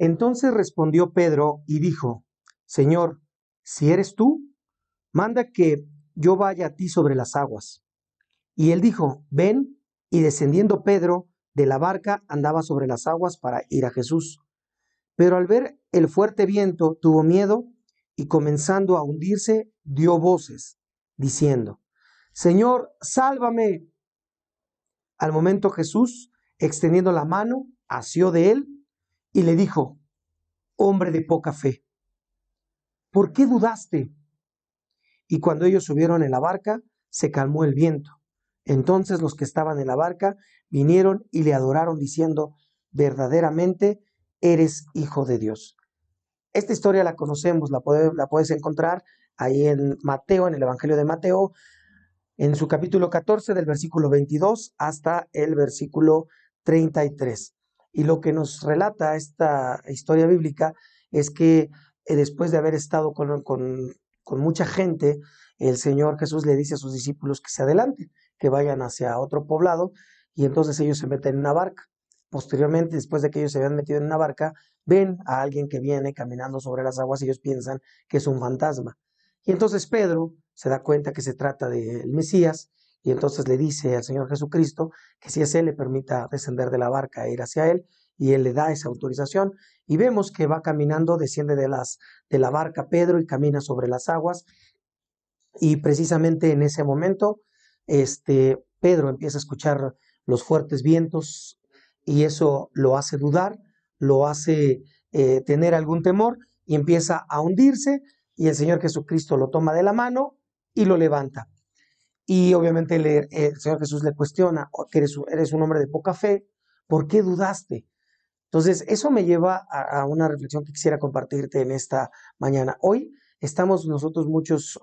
Entonces respondió Pedro y dijo: Señor, si eres tú, manda que yo vaya a ti sobre las aguas. Y él dijo: ven. Y descendiendo Pedro de la barca, andaba sobre las aguas para ir a Jesús. Pero al ver el fuerte viento, tuvo miedo y comenzando a hundirse, dio voces, diciendo: Señor, sálvame. Al momento Jesús, extendiendo la mano, asió de él y le dijo: Hombre de poca fe, ¿por qué dudaste? Y cuando ellos subieron en la barca, se calmó el viento. Entonces los que estaban en la barca vinieron y le adoraron diciendo: verdaderamente eres hijo de Dios. Esta historia la conocemos, la puedes encontrar ahí en Mateo, en el Evangelio de Mateo, en su capítulo 14, del versículo 22 hasta el versículo 33. Y lo que nos relata esta historia bíblica es que después de haber estado con mucha gente, el Señor Jesús le dice a sus discípulos que se adelanten, que vayan hacia otro poblado, y entonces ellos se meten en una barca. Posteriormente, después de que ellos se habían metido en una barca, ven a alguien que viene caminando sobre las aguas y ellos piensan que es un fantasma. Y entonces Pedro se da cuenta que se trata del Mesías y entonces le dice al Señor Jesucristo que si es él, le permita descender de la barca e ir hacia él, y él le da esa autorización y vemos que va caminando, desciende de la barca Pedro y camina sobre las aguas, y precisamente en ese momento Pedro empieza a escuchar los fuertes vientos y eso lo hace dudar, lo hace tener algún temor y empieza a hundirse, y el Señor Jesucristo lo toma de la mano y lo levanta. Y obviamente el Señor Jesús le cuestiona: que eres un hombre de poca fe, ¿por qué dudaste? Entonces, eso me lleva a una reflexión que quisiera compartirte en esta mañana. Hoy estamos nosotros muchos,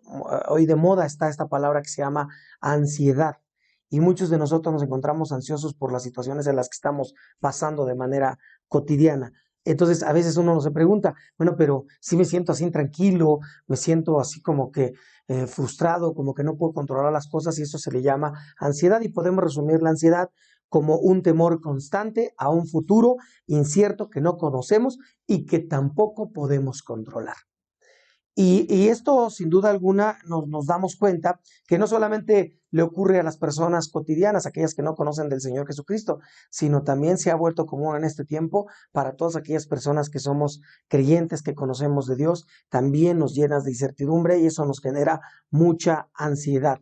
hoy de moda está esta palabra que se llama ansiedad. Y muchos de nosotros nos encontramos ansiosos por las situaciones en las que estamos pasando de manera cotidiana. Entonces, a veces uno se pregunta, bueno, pero si me siento así intranquilo, me siento así como que frustrado, como que no puedo controlar las cosas, y eso se le llama ansiedad. Y podemos resumir la ansiedad como un temor constante a un futuro incierto que no conocemos y que tampoco podemos controlar. Y esto, sin duda alguna, nos damos cuenta que no solamente le ocurre a las personas cotidianas, aquellas que no conocen del Señor Jesucristo, sino también se ha vuelto común en este tiempo para todas aquellas personas que somos creyentes, que conocemos de Dios. También nos llenas de incertidumbre y eso nos genera mucha ansiedad.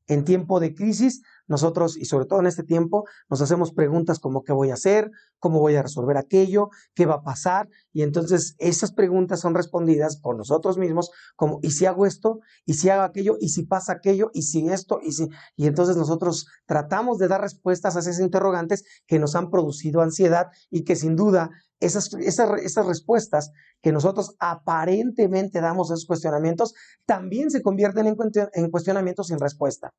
En tiempo de crisis, nosotros, y sobre todo en este tiempo, nos hacemos preguntas como: ¿qué voy a hacer? ¿Cómo voy a resolver aquello? ¿Qué va a pasar? Y entonces esas preguntas son respondidas por nosotros mismos como: ¿y si hago esto? ¿Y si hago aquello? ¿Y si pasa aquello? ¿Y si esto? ¿Y si? Y entonces nosotros tratamos de dar respuestas a esas interrogantes que nos han producido ansiedad, y que sin duda esas respuestas que nosotros aparentemente damos a esos cuestionamientos también se convierten en cuestionamientos sin respuesta.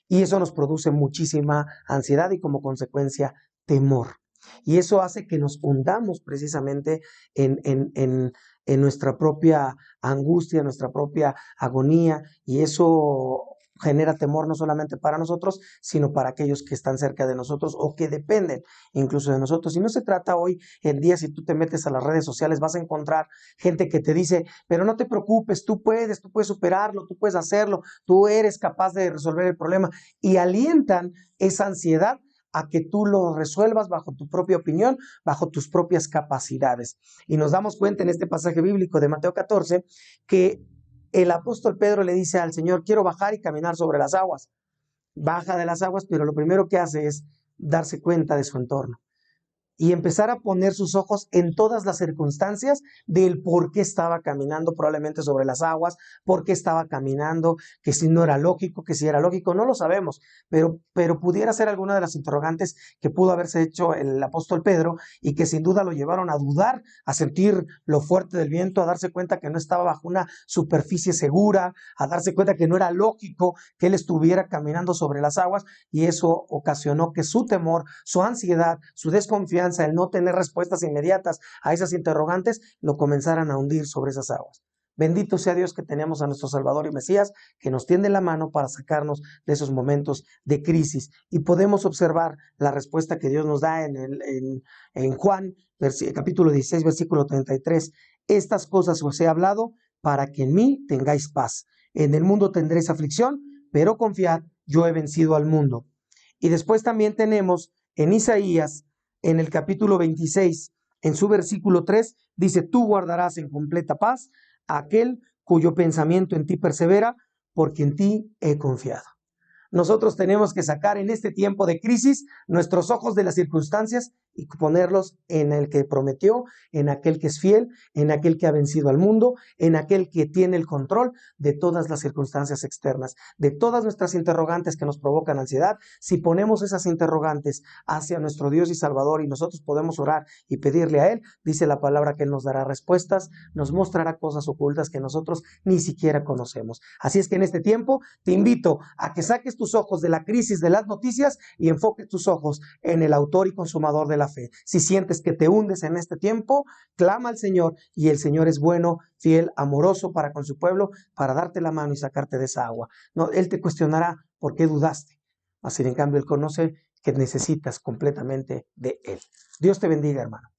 Y eso nos produce muchísima ansiedad y como consecuencia temor. Y eso hace que nos hundamos precisamente en nuestra propia angustia, nuestra propia agonía, y eso genera temor no solamente para nosotros, sino para aquellos que están cerca de nosotros o que dependen incluso de nosotros. Y no se trata hoy en día, si tú te metes a las redes sociales, vas a encontrar gente que te dice: pero no te preocupes, tú puedes superarlo, tú puedes hacerlo, tú eres capaz de resolver el problema, y alientan esa ansiedad a que tú lo resuelvas bajo tu propia opinión, bajo tus propias capacidades. Y nos damos cuenta en este pasaje bíblico de Mateo 14 que el apóstol Pedro le dice al Señor: quiero bajar y caminar sobre las aguas. Baja de las aguas, pero lo primero que hace es darse cuenta de su entorno y empezar a poner sus ojos en todas las circunstancias del por qué estaba caminando probablemente sobre las aguas, por qué estaba caminando, que si no era lógico, que si era lógico, no lo sabemos, pero pudiera ser alguna de las interrogantes que pudo haberse hecho el apóstol Pedro, y que sin duda lo llevaron a dudar, a sentir lo fuerte del viento, a darse cuenta que no estaba bajo una superficie segura, a darse cuenta que no era lógico que él estuviera caminando sobre las aguas, y eso ocasionó que su temor, su ansiedad, su desconfianza, el no tener respuestas inmediatas a esas interrogantes, lo comenzaran a hundir sobre esas aguas. Bendito sea Dios que tenemos a nuestro Salvador y Mesías, que nos tiende la mano para sacarnos de esos momentos de crisis. Y podemos observar la respuesta que Dios nos da en Juan, capítulo 16, versículo 33. Estas cosas os he hablado para que en mí tengáis paz. En el mundo tendréis aflicción, pero confiad, yo he vencido al mundo. Y después también tenemos en Isaías, en el capítulo 26, en su versículo 3, dice, tú guardarás en completa paz a aquel cuyo pensamiento en ti persevera, porque en ti he confiado. Nosotros tenemos que sacar en este tiempo de crisis nuestros ojos de las circunstancias y ponerlos en el que prometió, en aquel que es fiel, en aquel que ha vencido al mundo, en aquel que tiene el control de todas las circunstancias externas, de todas nuestras interrogantes que nos provocan ansiedad. Si ponemos esas interrogantes hacia nuestro Dios y Salvador y nosotros podemos orar y pedirle a Él, dice la palabra que Él nos dará respuestas, nos mostrará cosas ocultas que nosotros ni siquiera conocemos. Así es que en este tiempo te invito a que saques tus ojos de la crisis de las noticias y enfoques tus ojos en el autor y consumador de la fe. Si sientes que te hundes en este tiempo, clama al Señor y el Señor es bueno, fiel, amoroso para con su pueblo, para darte la mano y sacarte de esa agua. No, Él te cuestionará por qué dudaste. Así en cambio Él conoce que necesitas completamente de Él. Dios te bendiga, hermano.